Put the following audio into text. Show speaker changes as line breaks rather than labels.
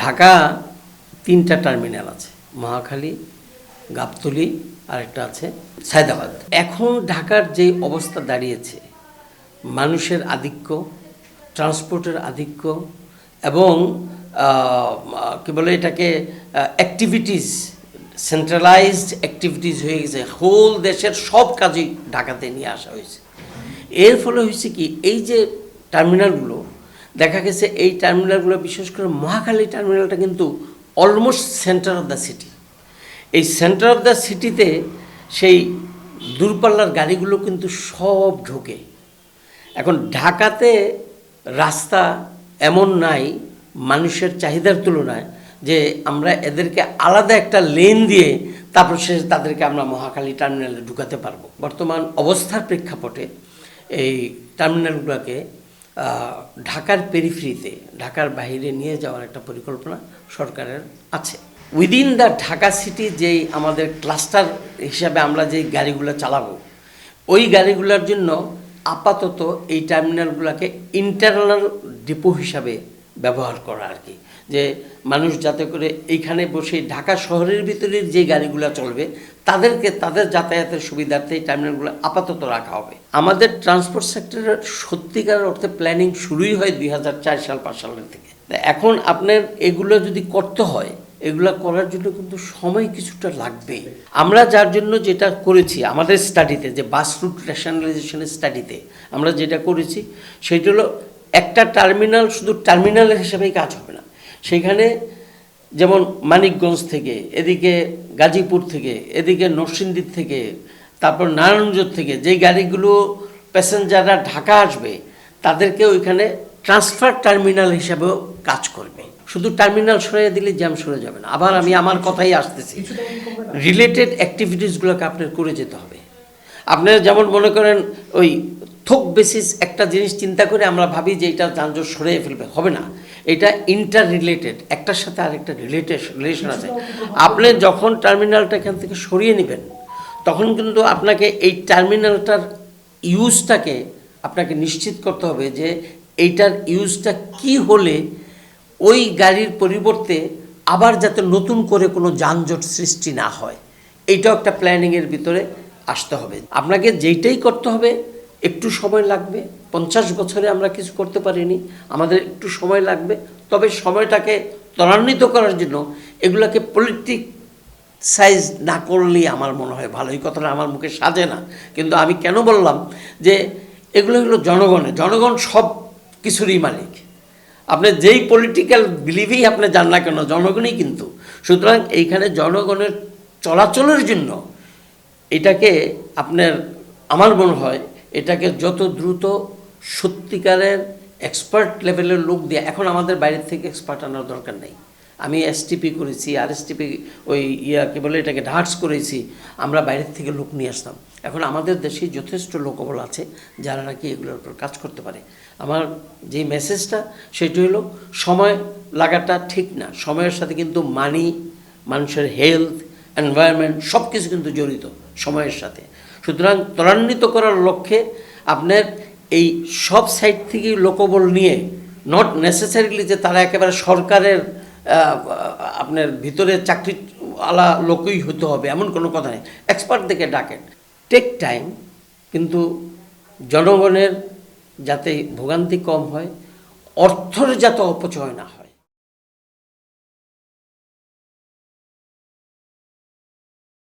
ঢাকা ৩টা টার্মিনাল আছে, মহাখালী, গাবতলী আর একটা আছে সায়দাবাদ। এখন ঢাকার যে অবস্থা দাঁড়িয়েছে, মানুষের আধিক্য, ট্রান্সপোর্টের আধিক্য এবং কী বলে এটাকে অ্যাক্টিভিটিস, সেন্ট্রালাইজড অ্যাক্টিভিটিস হয়ে গেছে। হোল দেশের সব কাজই ঢাকাতে নিয়ে আসা হয়েছে। এর ফলে হয়েছে কি, এই যে টার্মিনালগুলো দেখা গেছে, এই টার্মিনালগুলো বিশেষ করে মহাখালী টার্মিনালটা কিন্তু almost centre of the city. এই সেন্টার অফ দ্য সিটিতে সেই দূরপাল্লার গাড়িগুলো কিন্তু সব ঢোকে। এখন ঢাকাতে রাস্তা এমন নাই মানুষের চাহিদার তুলনায় যে আমরা এদেরকে আলাদা একটা লেন দিয়ে তারপর তাদেরকে আমরা মহাখালী টার্মিনালে ঢুকাতে পারবো। বর্তমান অবস্থার প্রেক্ষাপটে এই টার্মিনালগুলোকে ঢাকার পেরিফেরিতে, ঢাকার বাইরে নিয়ে যাওয়ার একটা পরিকল্পনা সরকারের আছে। উইদিন দ্য ঢাকা সিটি যেই আমাদের ক্লাস্টার হিসাবে আমরা যেই গাড়িগুলো চালাবো, ওই গাড়িগুলোর জন্য আপাতত এই টার্মিনালগুলোকে ইন্টারনাল ডিপো হিসাবে ব্যবহার করা আর কি, যে মানুষ যাতে করে এইখানে বসে ঢাকা শহরের ভিতরের যে গাড়িগুলো চলবে তাদেরকে তাদের যাতায়াতের সুবিধার্থে এই টার্মিনালগুলো আপাতত রাখা হবে। আমাদের ট্রান্সপোর্ট সেক্টরের সত্যিকার অর্থে প্ল্যানিং শুরুই হয় 2004 সাল 5 সালের থেকে। এখন আপনার এগুলো যদি করতে হয়, এগুলো করার জন্য কিন্তু সময় কিছুটা লাগবে। আমরা যার জন্য যেটা করেছি আমাদের স্টাডিতে, যে বাস রুট রেশনালাইজেশনের স্টাডিতে আমরা যেটা করেছি সেটা হলো, একটা টার্মিনাল শুধু টার্মিনালের হিসেবেই কাজ হবে না। সেখানে যেমন মানিকগঞ্জ থেকে, এদিকে গাজীপুর থেকে, এদিকে নরসিংদীর থেকে, তারপর নারায়ণগঞ্জ থেকে যেই গাড়িগুলো প্যাসেঞ্জাররা ঢাকা আসবে তাদেরকে ওইখানে ট্রান্সফার টার্মিনাল হিসাবেও কাজ করবে। শুধু টার্মিনাল সরিয়ে দিলে জ্যাম সরে যাবে না। আবার আমি আমার কথাই আসতেছি, রিলেটেড অ্যাক্টিভিটিসগুলোকে আপনার করে যেতে হবে। আপনারা যেমন মনে করেন ওই থোক বেসিস একটা জিনিস চিন্তা করে আমরা ভাবি যে এটা যানজট সরিয়ে ফেলবে, হবে না। এটা ইন্টার রিলেটেড, একটার সাথে আরেকটা রিলেশন আছে। আপনি যখন টার্মিনালটা এখান থেকে সরিয়ে নেবেন তখন কিন্তু আপনাকে এই টার্মিনালটার ইউজটাকে আপনাকে নিশ্চিত করতে হবে যে এইটার ইউজটা কি হলে ওই গাড়ির পরিবর্তে আবার যাতে নতুন করে কোনো যানজট সৃষ্টি না হয়, এইটাও একটা প্ল্যানিংয়ের ভিতরে আসতে হবে। আপনাকে যেইটাই করতে হবে একটু সময় লাগবে। 50 বছরে আমরা কিছু করতে পারিনি, আমাদের একটু সময় লাগবে। তবে সময়টাকে ত্বরান্বিত করার জন্য এগুলোকে পলিটিক্সাইজ না করলেই আমার মনে হয় ভালো। এই কথাটা আমার মুখে সাজে না, কিন্তু আমি কেন বললাম যে এগুলো হলো জনগণ সব কিছুরই মালিক। আপনি যেই পলিটিক্যাল বিলিভেই আপনি যান না কেন, জনগণই কিন্তু। সুতরাং এইখানে জনগণের চলাচলের জন্য এটাকে আপনার, আমার মনে হয় এটাকে যত দ্রুত সত্যিকারের এক্সপার্ট লেভেলের লোক দিয়ে, এখন আমাদের বাইরের থেকে এক্সপার্ট আনার দরকার নেই। আমি এসটিপি করেছি, আরএসটিপি ওই কী বলে এটাকে ঢার্স করেছি, আমরা বাইরের থেকে লোক নিয়ে আসতাম। এখন আমাদের দেশে যথেষ্ট লোকবল আছে যারা নাকি এগুলোর উপর কাজ করতে পারে। আমার যে মেসেজটা সেটি হলো, সময় লাগাটা ঠিক না, সময়ের সাথে কিন্তু মানি, মানুষের হেলথ, এনভায়রনমেন্ট সব কিছু কিন্তু জড়িত সময়ের সাথে। সুতরাং ত্বরান্বিত করার লক্ষ্যে আপনার এই সব সাইড থেকেই লোকবল নিয়ে, নট নেসেসারিলি যে তারা একেবারে সরকারের আপনার ভিতরে চাকরিওয়ালা লোকই হতে হবে এমন কোনো কথা নেই। এক্সপার্টদেরকে ডাকেন, টেক টাইম, কিন্তু জনগণের যাতে ভোগান্তি কম হয়, অর্থের যাতে অপচয় না হয়।